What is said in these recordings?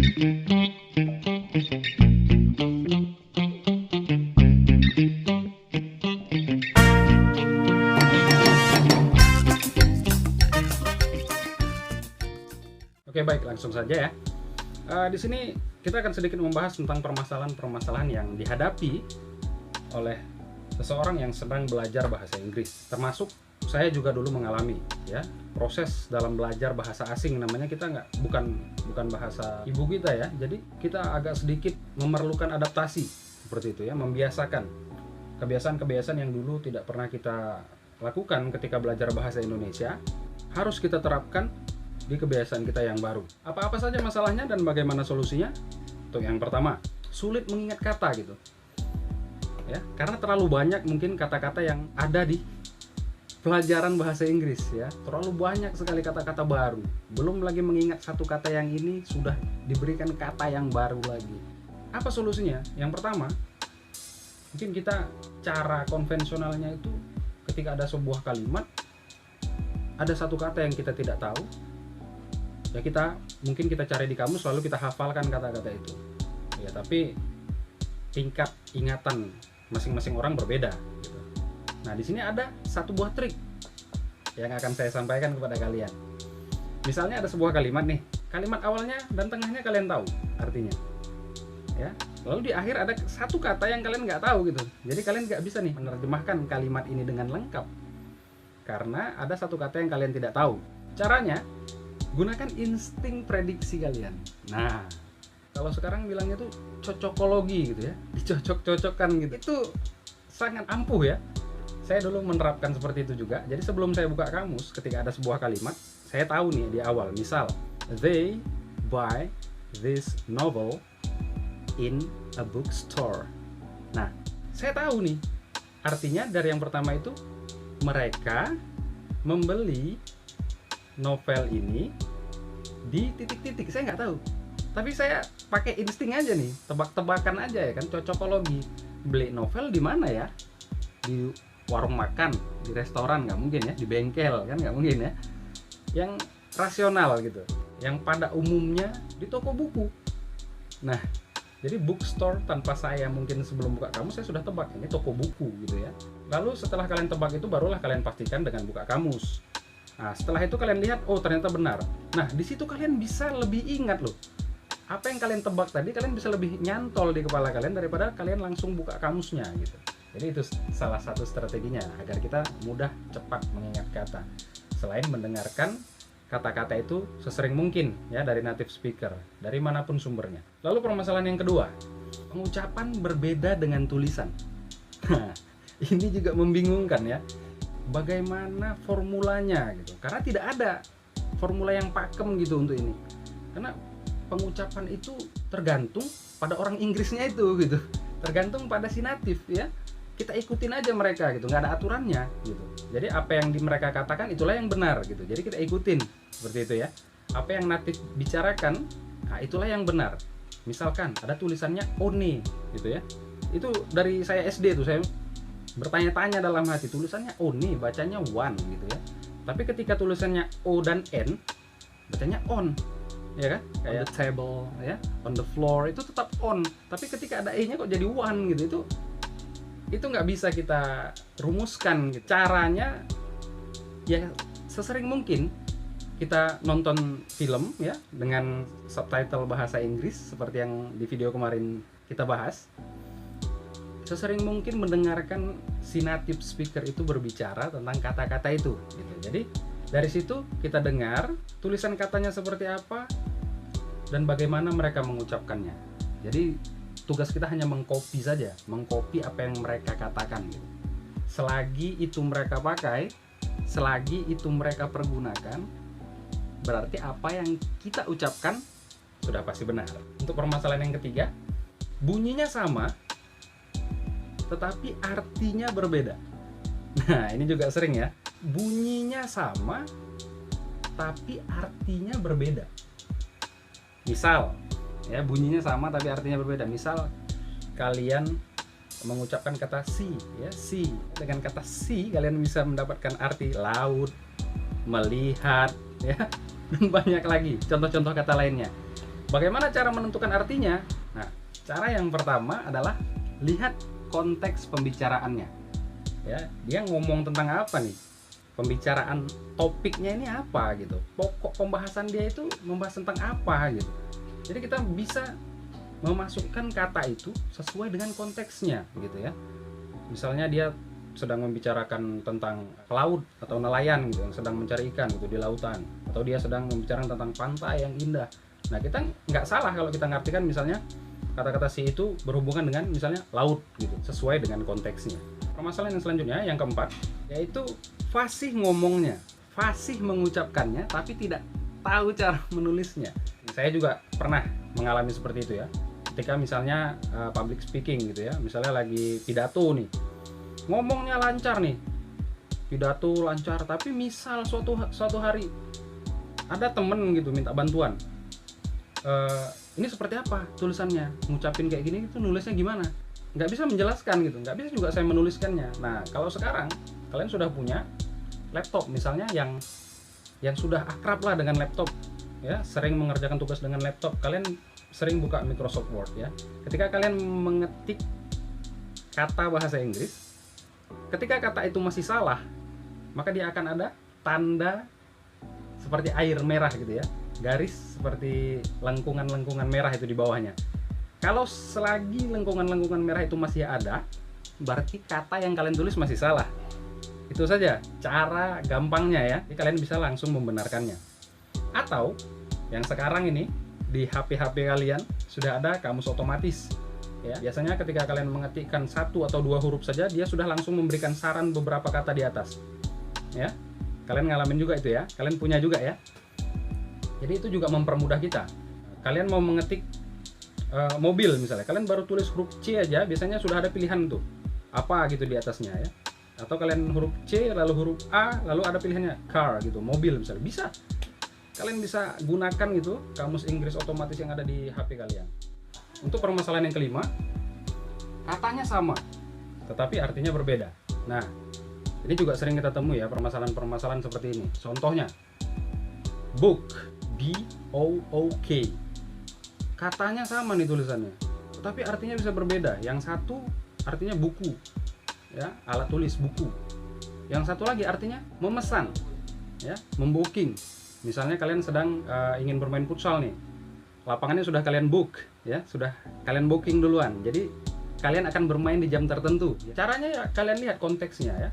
Oke, baik, langsung saja ya. Di sini kita akan sedikit membahas tentang permasalahan-permasalahan yang dihadapi oleh seseorang yang sedang belajar bahasa Inggris. Termasuk saya juga dulu mengalami ya proses dalam belajar bahasa asing, namanya kita bukan bahasa ibu kita ya. Jadi kita agak sedikit memerlukan adaptasi seperti itu ya, membiasakan kebiasaan-kebiasaan yang dulu tidak pernah kita lakukan ketika belajar bahasa Indonesia, harus kita terapkan di kebiasaan kita yang baru. Apa-apa saja masalahnya dan bagaimana solusinya? Untuk yang pertama, sulit mengingat kata gitu. Ya, karena terlalu banyak mungkin kata-kata yang ada di pelajaran bahasa Inggris ya. Terlalu banyak sekali kata-kata baru. Belum lagi mengingat satu kata yang ini sudah diberikan kata yang baru lagi. Apa solusinya? Yang pertama, mungkin kita cara konvensionalnya itu ketika ada sebuah kalimat, ada satu kata yang kita tidak tahu, ya mungkin kita cari di kamus lalu kita hafalkan kata-kata itu ya, tapi tingkat ingatan masing-masing orang berbeda gitu. Nah, di sini ada satu buah trik yang akan saya sampaikan kepada kalian. Misalnya ada sebuah kalimat nih, kalimat awalnya dan tengahnya kalian tahu artinya ya, lalu di akhir ada satu kata yang kalian nggak tahu gitu. Jadi kalian nggak bisa nih menerjemahkan kalimat ini dengan lengkap karena ada satu kata yang kalian tidak tahu. Caranya, gunakan insting prediksi kalian. Nah, kalau sekarang bilangnya tuh cocokologi gitu ya, dicocok-cocokkan gitu. Itu sangat ampuh ya. Saya dulu menerapkan seperti itu juga. Jadi sebelum saya buka kamus, ketika ada sebuah kalimat, saya tahu nih di awal. Misal, they buy this novel in a bookstore. Nah, saya tahu nih artinya dari yang pertama itu, mereka membeli novel ini di titik-titik. Saya nggak tahu, tapi saya pakai insting aja nih, tebak-tebakan aja ya kan, cocokologi. Beli novel di mana ya? Di warung makan, di restoran nggak mungkin ya, di bengkel kan nggak mungkin ya. Yang rasional gitu, yang pada umumnya di toko buku. Nah, jadi bookstore tanpa saya mungkin sebelum buka kamus saya sudah tebak ini toko buku gitu ya. Lalu setelah kalian tebak itu barulah kalian pastikan dengan buka kamus. Nah, setelah itu kalian lihat, oh ternyata benar. Nah, di situ kalian bisa lebih ingat loh. Apa yang kalian tebak tadi, kalian bisa lebih nyantol di kepala kalian daripada kalian langsung buka kamusnya gitu. Jadi itu salah satu strateginya agar kita mudah cepat mengingat kata. Selain mendengarkan kata-kata itu sesering mungkin ya dari native speaker, dari manapun sumbernya. Lalu permasalahan yang kedua, pengucapan berbeda dengan tulisan. Nah, ini juga membingungkan ya. Bagaimana formulanya gitu, karena tidak ada formula yang pakem gitu untuk ini, karena pengucapan itu tergantung pada orang Inggrisnya itu gitu, tergantung pada si natif ya, kita ikutin aja mereka gitu, nggak ada aturannya gitu. Jadi apa yang mereka katakan itulah yang benar gitu, jadi kita ikutin seperti itu ya. Apa yang natif bicarakan, nah itulah yang benar. Misalkan ada tulisannya one gitu ya, itu dari saya SD tuh saya bertanya-tanya dalam hati, tulisannya O nih, bacanya one gitu ya. Tapi ketika tulisannya O dan N, bacanya on, ya kan? Kayak on the table, ya, on the floor itu tetap on. Tapi ketika ada E-nya kok jadi one gitu, itu nggak bisa kita rumuskan. Gitu. Caranya ya sesering mungkin kita nonton film ya dengan subtitle bahasa Inggris seperti yang di video kemarin kita bahas. Sesering mungkin mendengarkan si native speaker itu berbicara tentang kata-kata itu gitu. Jadi dari situ kita dengar tulisan katanya seperti apa dan bagaimana mereka mengucapkannya. Jadi tugas kita hanya mengcopy saja, mengcopy apa yang mereka katakan gitu. Selagi itu mereka pakai, selagi itu mereka pergunakan, berarti apa yang kita ucapkan sudah pasti benar. Untuk permasalahan yang ketiga, bunyinya sama tetapi artinya berbeda. Nah, ini juga sering ya. Bunyinya sama tapi artinya berbeda. Misal, ya bunyinya sama tapi artinya berbeda. Misal kalian mengucapkan kata see, ya see. Dengan kata see kalian bisa mendapatkan arti laut, melihat, ya dan banyak lagi contoh-contoh kata lainnya. Bagaimana cara menentukan artinya? Nah, cara yang pertama adalah lihat konteks pembicaraannya. Ya, dia ngomong tentang apa nih? Pembicaraan topiknya ini apa gitu? Pokok pembahasan dia itu membahas tentang apa gitu. Jadi kita bisa memasukkan kata itu sesuai dengan konteksnya gitu ya. Misalnya dia sedang membicarakan tentang pelaut atau nelayan gitu yang sedang mencari ikan gitu di lautan, atau dia sedang membicarakan tentang pantai yang indah. Nah, kita nggak salah kalau kita ngartikan misalnya kata-kata si itu berhubungan dengan misalnya laut gitu, sesuai dengan konteksnya. Permasalahan yang selanjutnya, yang keempat, yaitu fasih ngomongnya, fasih mengucapkannya, tapi tidak tahu cara menulisnya. Saya juga pernah mengalami seperti itu ya. Ketika misalnya public speaking gitu ya, misalnya lagi pidato nih, ngomongnya lancar nih, pidato lancar, tapi misal suatu hari ada temen gitu minta bantuan, ini seperti apa tulisannya, ngucapin kayak gini itu nulisnya gimana, nggak bisa menjelaskan gitu, nggak bisa juga saya menuliskannya. Nah, kalau sekarang kalian sudah punya laptop misalnya yang sudah akrab lah dengan laptop ya, sering mengerjakan tugas dengan laptop, kalian sering buka Microsoft Word ya, ketika kalian mengetik kata bahasa Inggris, ketika kata itu masih salah, maka dia akan ada tanda seperti air merah gitu ya, garis seperti lengkungan-lengkungan merah itu di bawahnya. Kalau selagi lengkungan-lengkungan merah itu masih ada, berarti kata yang kalian tulis masih salah. Itu saja cara gampangnya ya. Jadi kalian bisa langsung membenarkannya. Atau yang sekarang ini di HP-HP kalian sudah ada kamus otomatis. Ya, biasanya ketika kalian mengetikkan 1 atau 2 huruf saja, dia sudah langsung memberikan saran beberapa kata di atas. Ya, kalian ngalamin juga itu ya, kalian punya juga ya. Jadi itu juga mempermudah kita. Kalian mau mengetik mobil misalnya, kalian baru tulis huruf C aja, biasanya sudah ada pilihan tuh apa gitu di atasnya ya. Atau kalian huruf C lalu huruf A lalu ada pilihannya car gitu, mobil misalnya, bisa. Kalian bisa gunakan gitu kamus Inggris otomatis yang ada di HP kalian. Untuk permasalahan yang kelima, katanya sama, tetapi artinya berbeda. Nah, ini juga sering kita temui ya, permasalahan-permasalahan seperti ini. Contohnya, book, B-O-O-K. Katanya sama nih tulisannya, tetapi artinya bisa berbeda. Yang satu artinya buku, ya, alat tulis buku. Yang satu lagi artinya memesan, ya, membooking. Misalnya kalian sedang ingin bermain futsal nih, lapangannya sudah kalian book ya, sudah kalian booking duluan, jadi kalian akan bermain di jam tertentu. Caranya ya kalian lihat konteksnya ya,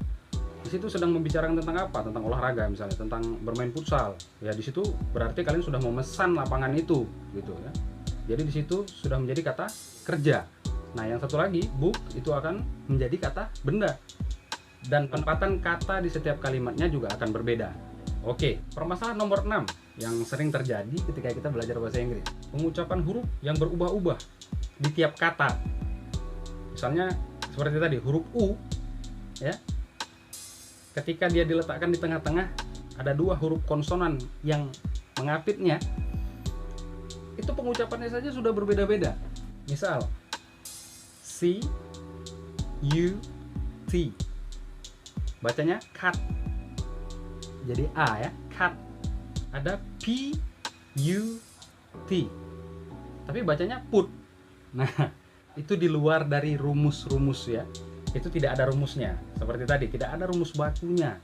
di situ sedang membicarakan tentang apa, tentang olahraga misalnya, tentang bermain futsal ya, di situ berarti kalian sudah memesan lapangan itu gitu ya, jadi di situ sudah menjadi kata kerja. Nah, yang satu lagi book itu akan menjadi kata benda, dan penempatan kata di setiap kalimatnya juga akan berbeda. Oke, permasalahan nomor 6 yang sering terjadi ketika kita belajar bahasa Inggris, pengucapan huruf yang berubah-ubah di tiap kata. Misalnya seperti tadi huruf U ya, ketika dia diletakkan di tengah-tengah ada 2 huruf konsonan yang mengapitnya, itu pengucapannya saja sudah berbeda-beda. Misal C U T, bacanya cut jadi A ya, cut. Ada P U T, tapi bacanya put. Nah, itu di luar dari rumus-rumus ya, itu tidak ada rumusnya. Seperti tadi, tidak ada rumus bakunya.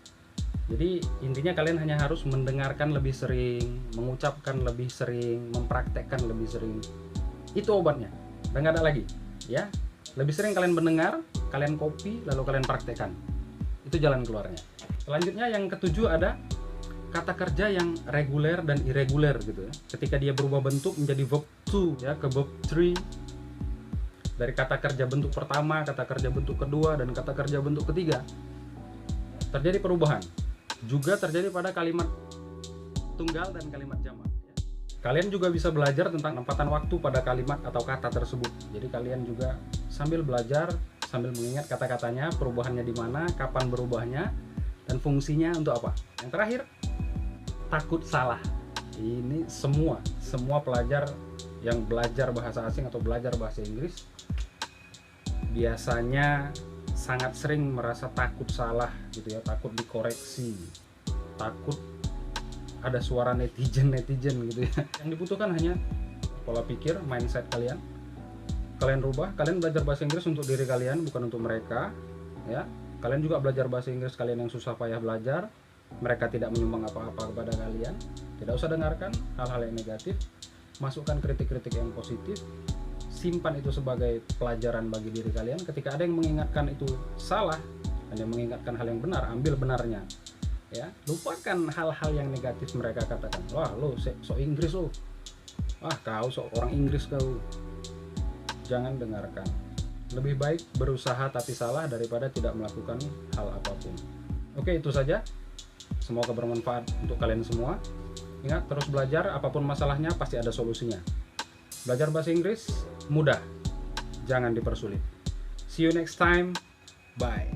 Jadi intinya kalian hanya harus mendengarkan lebih sering, mengucapkan lebih sering, mempraktekkan lebih sering. Itu obatnya, dan nggak ada lagi ya. Lebih sering kalian mendengar, kalian copy, lalu kalian praktekkan. Itu jalan keluarnya. Selanjutnya yang ketujuh ada kata kerja yang reguler dan irreguler gitu ya. Ketika dia berubah bentuk menjadi verb to ya, ke verb 3. Dari kata kerja bentuk pertama, kata kerja bentuk kedua, dan kata kerja bentuk ketiga, terjadi perubahan. Juga terjadi pada kalimat tunggal dan kalimat jamak ya. Kalian juga bisa belajar tentang penempatan waktu pada kalimat atau kata tersebut. Jadi kalian juga sambil belajar, sambil mengingat kata-katanya, perubahannya di mana, kapan berubahnya, dan fungsinya untuk apa. Yang terakhir, takut salah. Ini semua pelajar yang belajar bahasa asing atau belajar bahasa Inggris biasanya sangat sering merasa takut salah gitu ya, takut dikoreksi, takut ada suara netizen gitu ya. Yang dibutuhkan hanya pola pikir, mindset kalian. Kalian rubah, kalian belajar bahasa Inggris untuk diri kalian, bukan untuk mereka, ya. Kalian juga belajar bahasa Inggris kalian yang susah payah belajar. Mereka tidak menyumbang apa-apa kepada kalian. Tidak usah dengarkan hal-hal yang negatif. Masukkan kritik-kritik yang positif. Simpan itu sebagai pelajaran bagi diri kalian. Ketika ada yang mengingatkan itu salah, dan yang mengingatkan hal yang benar, ambil benarnya. Ya, lupakan hal-hal yang negatif mereka katakan. Wah, lo sok Inggris lo. Wah, kau sok orang Inggris kau. Jangan dengarkan. Lebih baik berusaha tapi salah daripada tidak melakukan hal apapun. Oke, itu saja. Semoga bermanfaat untuk kalian semua. Ingat, terus belajar, apapun masalahnya pasti ada solusinya. Belajar bahasa Inggris mudah, jangan dipersulit. See you next time. Bye.